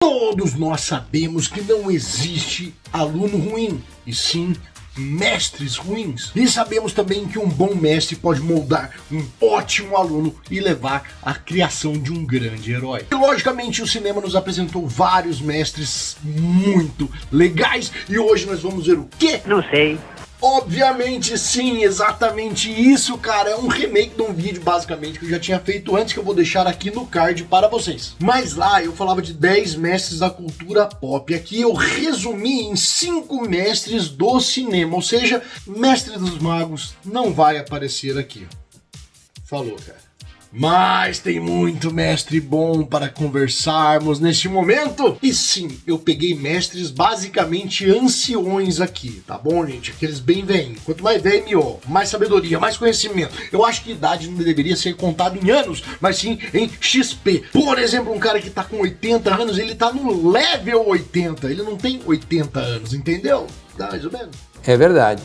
Todos nós sabemos que não existe aluno ruim, e sim mestres ruins. E sabemos também que um bom mestre pode moldar um ótimo aluno e levar à criação de um grande herói. E logicamente o cinema nos apresentou vários mestres muito legais e hoje nós vamos ver o quê? Não sei. Obviamente sim, exatamente isso, cara. É um remake de um vídeo basicamente que eu já tinha feito antes, que eu vou deixar aqui no card para vocês. Mas lá eu falava de 10 mestres da cultura pop. Aqui eu resumi em 5 mestres do cinema, ou seja, Mestre dos Magos não vai aparecer aqui. Falou, cara. Mas tem muito mestre bom para conversarmos neste momento. E sim, eu peguei mestres basicamente anciões aqui, tá bom, gente? Aqueles bem velhinhos. Quanto mais velho, melhor. Mais sabedoria, mais conhecimento. Eu acho que idade não deveria ser contada em anos, mas sim em XP. Por exemplo, um cara que tá com 80 anos, ele tá no level 80. Ele não tem 80 anos, entendeu? Dá mais ou menos. É verdade.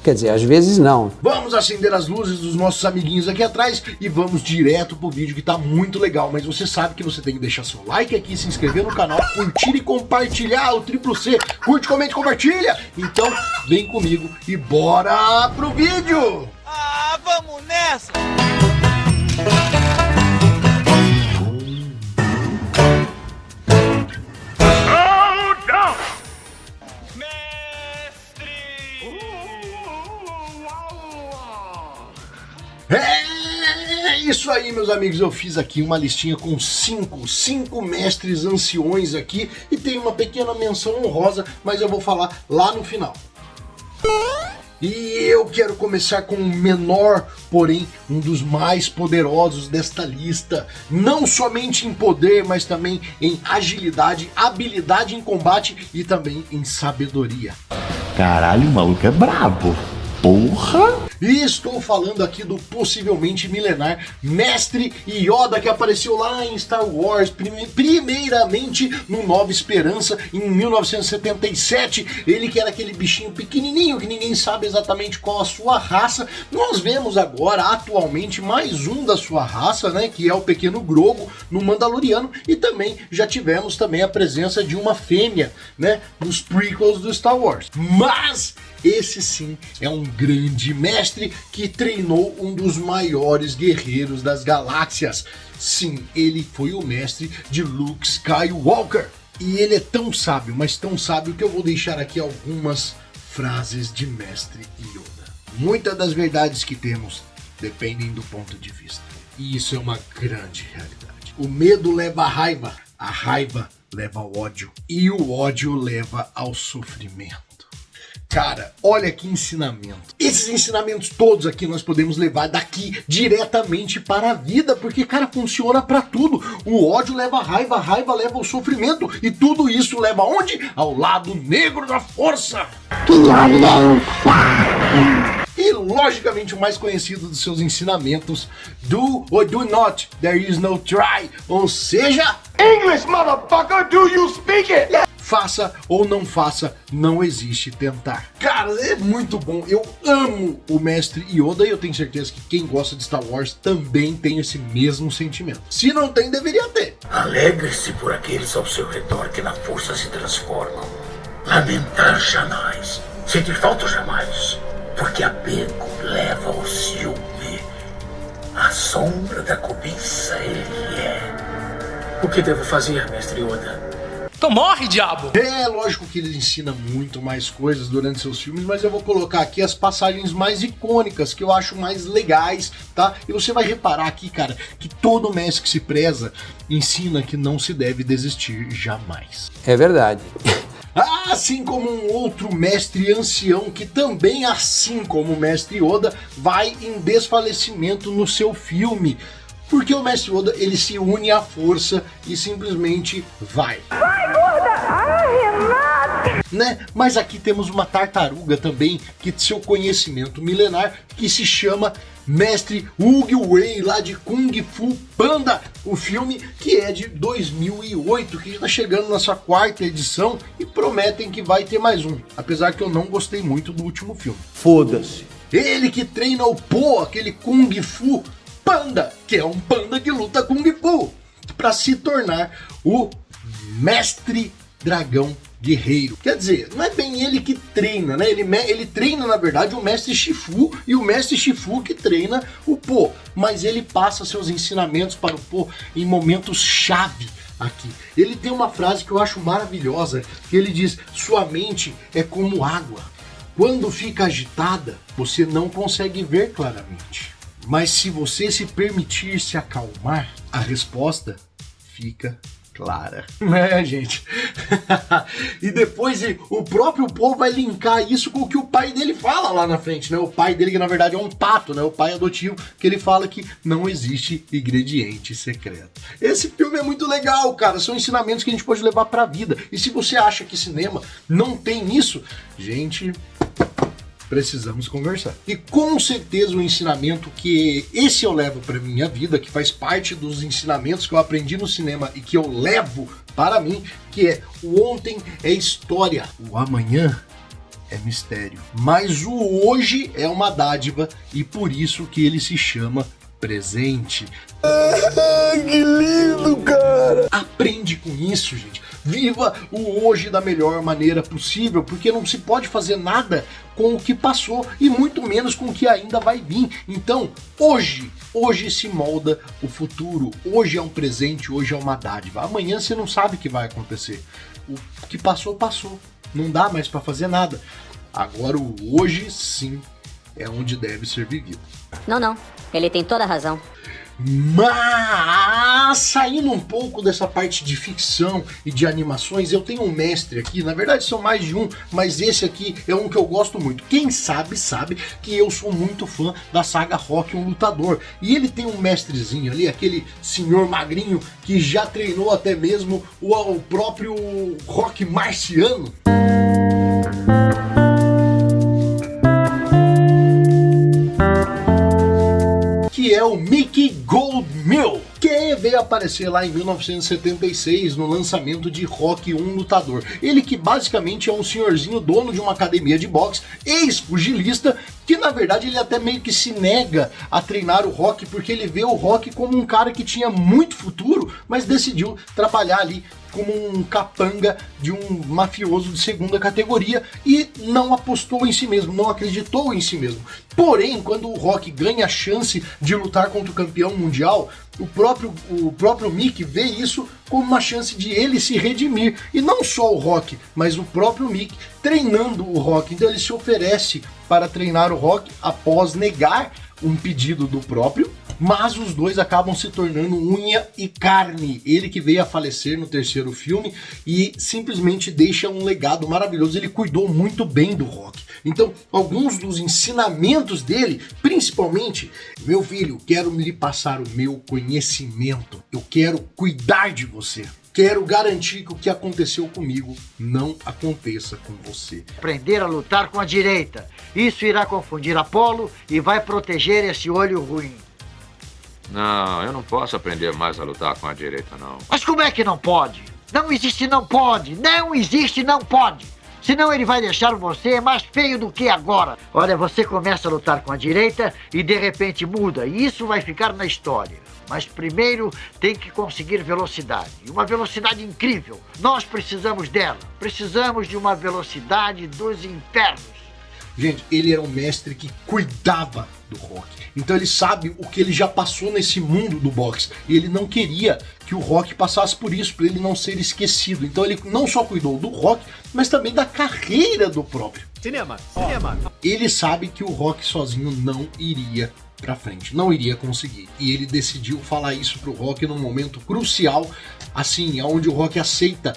Quer dizer, às vezes não. Vamos acender as luzes dos nossos amiguinhos aqui atrás e vamos direto pro vídeo que tá muito legal. Mas você sabe que você tem que deixar seu like aqui, se inscrever no canal, curtir e compartilhar o Triplo C. Curte, comente, compartilha. Então, vem comigo e bora pro vídeo. Ah, vamos nessa! É isso aí, meus amigos, eu fiz aqui uma listinha com 5 mestres anciões aqui e tem uma pequena menção honrosa, mas eu vou falar lá no final. E eu quero começar com o menor, porém um dos mais poderosos desta lista, não somente em poder, mas também em agilidade, habilidade em combate e também em sabedoria. Caralho, o maluco é brabo. Porra! E estou falando aqui do possivelmente milenar Mestre Yoda, que apareceu lá em Star Wars, primeiramente no Nova Esperança, em 1977. Ele que era aquele bichinho pequenininho, que ninguém sabe exatamente qual a sua raça. Nós vemos agora, atualmente, mais um da sua raça, né, que é o pequeno Grogu, no Mandaloriano. E também já tivemos também a presença de uma fêmea, né, nos prequels do Star Wars. Mas esse sim é um grande mestre que treinou um dos maiores guerreiros das galáxias. Sim, ele foi o mestre de Luke Skywalker. E ele é tão sábio, mas tão sábio que eu vou deixar aqui algumas frases de Mestre Yoda. Muitas das verdades que temos dependem do ponto de vista. E isso é uma grande realidade. O medo leva à raiva, a raiva leva ao ódio e o ódio leva ao sofrimento. Cara, olha que ensinamento. Esses ensinamentos todos aqui nós podemos levar daqui diretamente para a vida, porque, cara, funciona para tudo. O ódio leva a raiva leva ao sofrimento, e tudo isso leva aonde? Ao lado negro da força. E, logicamente, o mais conhecido dos seus ensinamentos, do or do not, there is no try, ou seja... English, motherfucker, do you speak it? Faça ou não faça, não existe tentar. Cara, é muito bom. Eu amo o Mestre Yoda e eu tenho certeza que quem gosta de Star Wars também tem esse mesmo sentimento. Se não tem, deveria ter. Alegre-se por aqueles ao seu redor que na força se transformam. Lamentar jamais. Sentir falta jamais. Porque apego leva ao ciúme. A sombra da cobiça ele é. O que devo fazer, Mestre Yoda? Então morre, diabo! É lógico que ele ensina muito mais coisas durante seus filmes, mas eu vou colocar aqui as passagens mais icônicas, que eu acho mais legais, tá? E você vai reparar aqui, cara, que todo mestre que se preza ensina que não se deve desistir jamais. É verdade. Assim como um outro mestre ancião que também, assim como o Mestre Yoda, vai em desfalecimento no seu filme. Porque o Mestre Yoda, ele se une à força e simplesmente vai. Vai, gorda! Ai, né? Mas aqui temos uma tartaruga também, que seu conhecimento milenar, que se chama Mestre Wu Wei, lá de Kung Fu Panda, o filme que é de 2008, que está chegando na sua 4ª edição e prometem que vai ter mais um, apesar que eu não gostei muito do último filme. Foda-se. Ele que treina o Po, aquele Kung Fu Panda, que é um panda que luta Kung Fu, para se tornar o Mestre Dragão Guerreiro. Quer dizer, não é bem ele que treina, né? Ele treina, na verdade, o Mestre Shifu, e o Mestre Shifu que treina o Po. Mas ele passa seus ensinamentos para o Po em momentos-chave aqui. Ele tem uma frase que eu acho maravilhosa, que ele diz: sua mente é como água. Quando fica agitada, você não consegue ver claramente. Mas se você se permitir se acalmar, a resposta fica clara. É, gente. E depois o próprio Po vai linkar isso com o que o pai dele fala lá na frente, né? O pai dele, que na verdade é um pato, né? O pai adotivo, que ele fala que não existe ingrediente secreto. Esse filme é muito legal, cara. São ensinamentos que a gente pode levar pra vida. E se você acha que cinema não tem isso, gente, precisamos conversar. E com certeza o ensinamento que esse eu levo para minha vida, que faz parte dos ensinamentos que eu aprendi no cinema e que eu levo para mim, que é: o ontem é história, o amanhã é mistério, mas o hoje é uma dádiva, e por isso que ele se chama presente. Que lindo, cara! Aprende com isso, gente. Viva o hoje da melhor maneira possível, porque não se pode fazer nada com o que passou, e muito menos com o que ainda vai vir. Então, hoje se molda o futuro. Hoje é um presente, hoje é uma dádiva. Amanhã você não sabe o que vai acontecer. O que passou, passou. Não dá mais para fazer nada. Agora o hoje sim é onde deve ser vivido. Não, ele tem toda a razão. Mas, saindo um pouco dessa parte de ficção e de animações, eu tenho um mestre aqui, na verdade são mais de um, mas esse aqui é um que eu gosto muito. Quem sabe que eu sou muito fã da saga Rocky, um lutador. E ele tem um mestrezinho ali, aquele senhor magrinho que já treinou até mesmo o próprio Rocky Marciano. Que é o Mickey Goldmill, que veio aparecer lá em 1976 no lançamento de Rocky, um lutador. Ele que basicamente é um senhorzinho dono de uma academia de boxe, ex-pugilista, que na verdade ele até meio que se nega a treinar o Rocky, porque ele vê o Rocky como um cara que tinha muito futuro, mas decidiu trabalhar ali como um capanga de um mafioso de segunda categoria e não apostou em si mesmo, não acreditou em si mesmo. Porém, quando o Rocky ganha a chance de lutar contra o campeão mundial, o próprio Mickey vê isso como uma chance de ele se redimir. E não só o Rocky, mas o próprio Mickey treinando o Rocky. Então ele se oferece para treinar o Rocky após negar um pedido do próprio, mas os dois acabam se tornando unha e carne. Ele que veio a falecer no terceiro filme e simplesmente deixa um legado maravilhoso. Ele cuidou muito bem do Rocky. Então, alguns dos ensinamentos dele, principalmente: meu filho, quero lhe passar o meu conhecimento. Eu quero cuidar de você. Quero garantir que o que aconteceu comigo não aconteça com você. Aprender a lutar com a direita. Isso irá confundir Apolo e vai proteger esse olho ruim. Não, eu não posso aprender mais a lutar com a direita, não. Mas como é que não pode? Não existe não pode. Não existe não pode. Senão ele vai deixar você mais feio do que agora. Olha, você começa a lutar com a direita e de repente muda. E isso vai ficar na história. Mas primeiro tem que conseguir velocidade. E uma velocidade incrível. Nós precisamos dela. Precisamos de uma velocidade dos infernos. Gente, ele era um mestre que cuidava do Rocky. Então ele sabe o que ele já passou nesse mundo do boxe. E ele não queria que o Rocky passasse por isso, para ele não ser esquecido. Então ele não só cuidou do Rocky, mas também da carreira do próprio. Cinema. Ele sabe que o Rocky sozinho não iria pra frente, não iria conseguir. E ele decidiu falar isso pro Rocky num momento crucial, assim, onde o Rocky aceita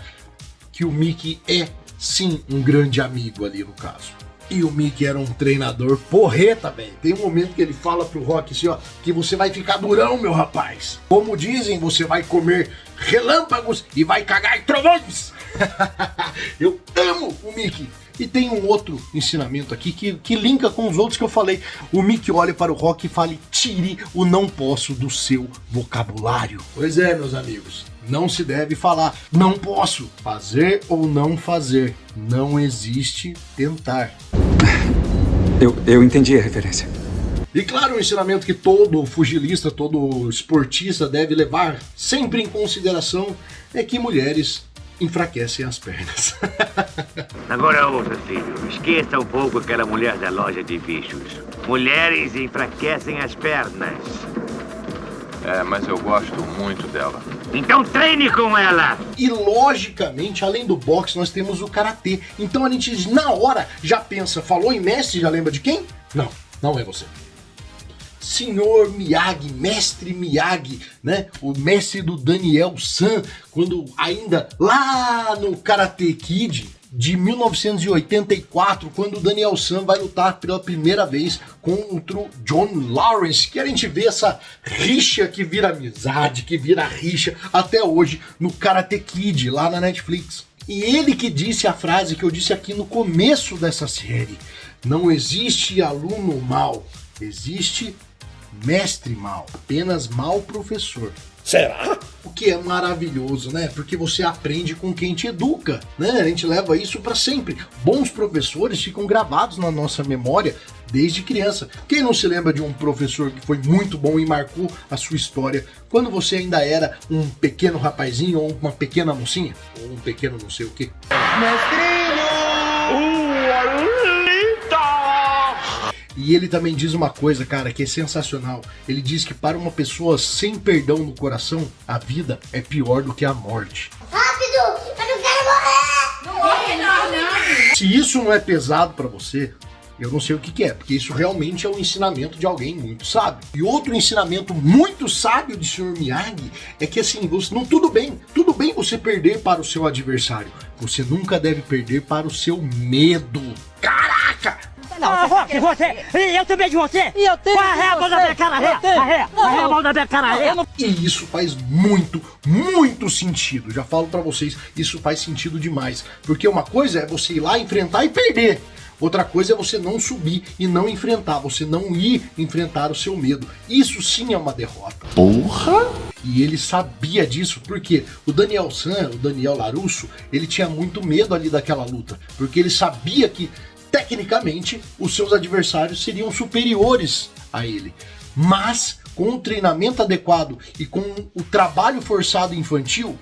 que o Mickey é, sim, um grande amigo ali no caso. E o Mickey era um treinador porreta, velho. Tem um momento que ele fala pro Rocky assim, ó, que você vai ficar durão, meu rapaz. Como dizem, você vai comer relâmpagos e vai cagar trovões. Eu amo o Mickey. E tem um outro ensinamento aqui que linka com os outros que eu falei. O Mickey olha para o Rocky e fala: tire o não posso do seu vocabulário. Pois é, meus amigos. Não se deve falar não posso. Fazer ou não fazer. Não existe tentar. Eu entendi a referência. E claro, um ensinamento que todo pugilista, todo esportista deve levar sempre em consideração é que mulheres enfraquecem as pernas. Agora ouça, filho. Esqueça um pouco aquela mulher da loja de bichos. Mulheres enfraquecem as pernas. É, mas eu gosto muito dela. Então treine com ela! E logicamente, além do boxe, nós temos o karatê. Então a gente na hora já pensa, falou em mestre, já lembra de quem? Não, não é você. Senhor Miyagi, mestre Miyagi, né? O mestre do Daniel San, quando ainda lá no Karate Kid de 1984, quando o Daniel San vai lutar pela primeira vez contra o John Lawrence, que a gente vê essa rixa que vira amizade, que vira rixa até hoje no Karate Kid, lá na Netflix. E ele que disse a frase que eu disse aqui no começo dessa série: não existe aluno mau, existe mestre mau, apenas mau professor. Será? O que é maravilhoso, né? Porque você aprende com quem te educa, né? A gente leva isso para sempre. Bons professores ficam gravados na nossa memória desde criança. Quem não se lembra de um professor que foi muito bom e marcou a sua história quando você ainda era um pequeno rapazinho ou uma pequena mocinha? Ou um pequeno não sei o quê? E ele também diz uma coisa, cara, que é sensacional. Ele diz que para uma pessoa sem perdão no coração, a vida é pior do que a morte. Rápido! Eu não quero morrer! Não. Se isso não é pesado pra você, eu não sei o que é, porque isso realmente é um ensinamento de alguém muito sábio. E outro ensinamento muito sábio de Sr. Miyagi é que assim, você, não, tudo bem você perder para o seu adversário. Você nunca deve perder para o seu medo. Caraca! Não, você! Eu também de você! E eu tenho! Arré a mão da minha cara! Arré a mão da minha cara! E isso faz muito sentido. Já falo pra vocês, isso faz sentido demais. Porque uma coisa é você ir lá enfrentar e perder. Outra coisa é você não subir e não enfrentar, você não ir enfrentar o seu medo. Isso sim é uma derrota. Porra! E ele sabia disso, porque o Daniel San, o Daniel LaRusso, ele tinha muito medo ali daquela luta. Porque ele sabia que, tecnicamente, os seus adversários seriam superiores a ele. Mas, com o treinamento adequado e com o trabalho forçado infantil...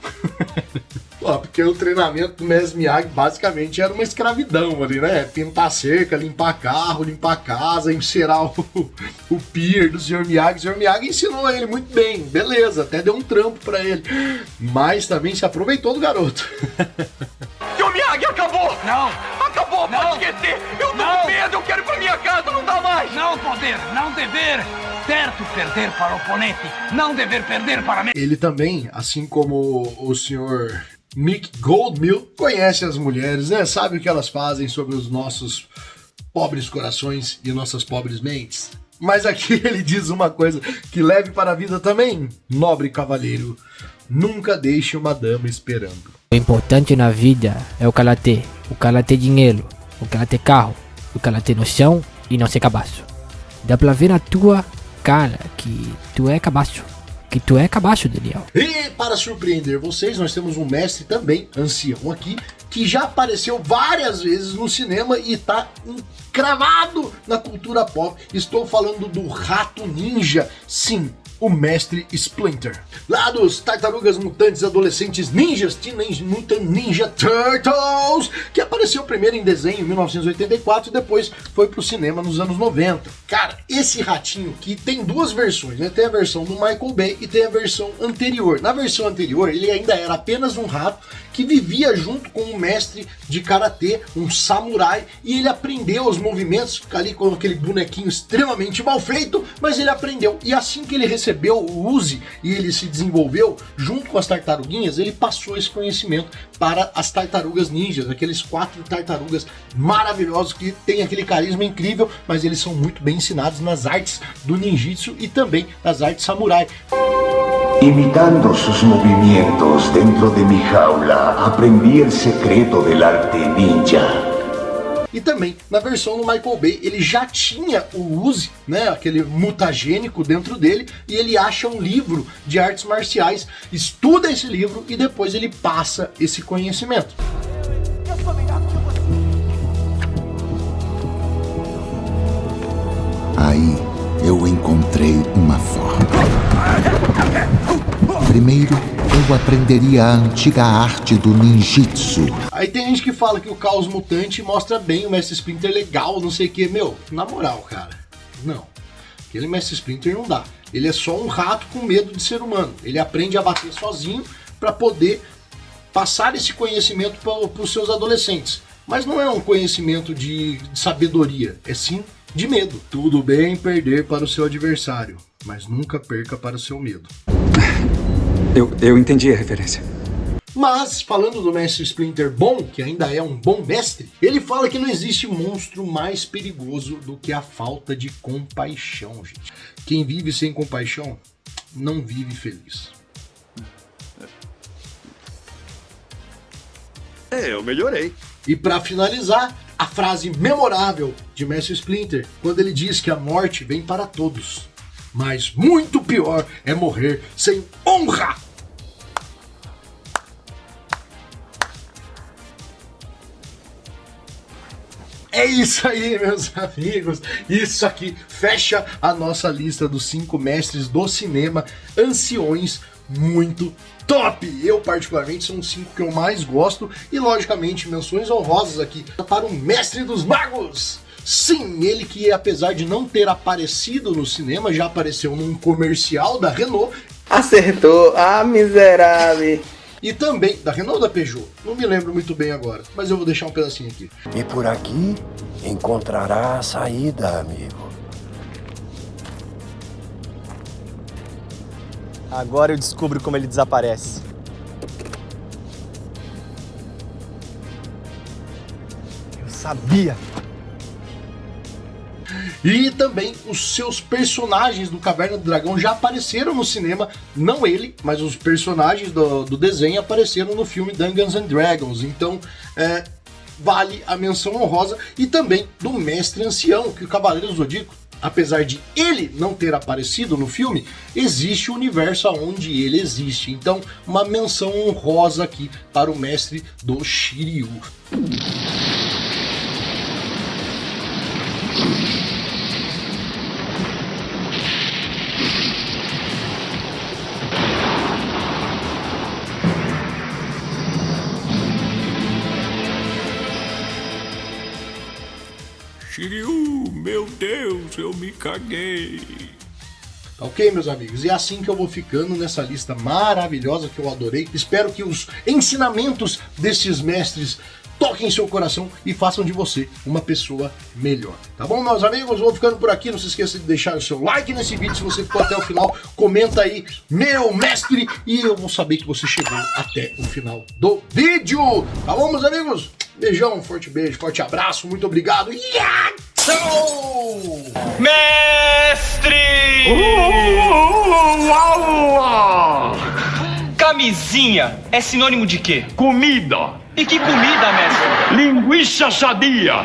Porque o treinamento do mestre Miyagi basicamente era uma escravidão ali, né? Pintar cerca, limpar carro, limpar casa, encerar o pier do Sr. Miyagi. O Sr. Miyagi ensinou ele muito bem, beleza, até deu um trampo pra ele. Mas também se aproveitou do garoto. Sr. Miyagi, acabou! Não! Acabou, pode esquecer! Eu tô com medo, eu quero ir pra minha casa, não dá mais! Não poder, não dever! Certo perder para o oponente, não dever perder para mim! Ele também, assim como o Sr. Mick Goldmill, conhece as mulheres, né? Sabe o que elas fazem sobre os nossos pobres corações e nossas pobres mentes. Mas aqui ele diz uma coisa que leve para a vida também. Nobre cavalheiro, nunca deixe uma dama esperando. O importante na vida é o karatê dinheiro, o karatê carro, o karatê no chão e não ser cabaço. Dá pra ver na tua cara que tu é cabaço. Que tu é cabaço, Daniel. E para surpreender vocês, nós temos um mestre também, ancião aqui, que já apareceu várias vezes no cinema e tá encravado na cultura pop. Estou falando do Rato Ninja, sim, o mestre Splinter. Lá dos Tartarugas Mutantes Adolescentes Ninjas, Teenage Mutant Ninja Turtles, que apareceu primeiro em desenho em 1984 e depois foi pro cinema nos anos 90. Cara, esse ratinho aqui tem duas versões, né? Tem a versão do Michael Bay e tem a versão anterior. Na versão anterior, ele ainda era apenas um rato que vivia junto com um mestre de karatê, um samurai, e ele aprendeu os movimentos ali com aquele bonequinho extremamente mal feito, mas ele aprendeu. E assim que ele recebeu o Uzi e ele se desenvolveu junto com as tartaruguinhas, ele passou esse conhecimento para as tartarugas ninjas, aqueles 4 tartarugas maravilhosos que têm aquele carisma incrível, mas eles são muito bem ensinados nas artes do ninjitsu e também nas artes samurai. Imitando sus movimientos dentro de mi jaula, aprendí el secreto del arte ninja. E também, na versão do Michael Bay, ele já tinha o Uzi, né, aquele mutagênico dentro dele, e ele acha um livro de artes marciais, estuda esse livro e depois ele passa esse conhecimento. Eu sou melhor que você. Aí eu encontrei uma forma. Primeiro, eu aprenderia a antiga arte do ninjitsu. Aí tem gente que fala que o Caos Mutante mostra bem o Mestre Splinter legal, não sei o que. Meu, na moral, cara, não. Aquele Mestre Splinter não dá. Ele é só um rato com medo de ser humano. Ele aprende a bater sozinho para poder passar esse conhecimento para os seus adolescentes. Mas não é um conhecimento de sabedoria, é sim de medo. Tudo bem perder para o seu adversário, mas nunca perca para o seu medo. Eu entendi a referência. Mas, falando do Mestre Splinter bom, que ainda é um bom mestre, ele fala que não existe monstro mais perigoso do que a falta de compaixão, gente. Quem vive sem compaixão não vive feliz. Eu melhorei. E para finalizar, a frase memorável de Mestre Splinter, quando ele diz que a morte vem para todos, mas muito pior é morrer sem honra. É isso aí, meus amigos. Isso aqui fecha a nossa lista dos 5 mestres do cinema anciões muito top. Eu, particularmente, são os 5 que eu mais gosto. E, logicamente, menções honrosas aqui para o Mestre dos Magos. Sim, ele que, apesar de não ter aparecido no cinema, já apareceu num comercial da Renault. Acertou, miserável. E também, da Renault ou da Peugeot? Não me lembro muito bem agora, mas eu vou deixar um pedacinho aqui. E por aqui encontrará a saída, amigo. Agora eu descubro como ele desaparece. Eu sabia! E também os seus personagens do Caverna do Dragão já apareceram no cinema, não ele, mas os personagens do desenho apareceram no filme Dungeons and Dragons, então vale a menção honrosa. E também do Mestre Ancião, que o Cavaleiro do Zodíaco, apesar de ele não ter aparecido no filme, existe o universo onde ele existe, então uma menção honrosa aqui para o Mestre do Shiryu. Shiryu, meu Deus, eu me caguei. Ok, meus amigos, e é assim que eu vou ficando nessa lista maravilhosa que eu adorei. Espero que os ensinamentos desses mestres toquem seu coração e façam de você uma pessoa melhor. Tá bom, meus amigos? Eu vou ficando por aqui. Não se esqueça de deixar o seu like nesse vídeo. Se você ficou até o final, comenta aí, meu mestre, e eu vou saber que você chegou até o final do vídeo. Tá bom, meus amigos? Beijão, forte beijo, forte abraço, muito obrigado. Mestre! Camisinha é sinônimo de quê? Comida! E que comida, mestre? Linguiça sadia!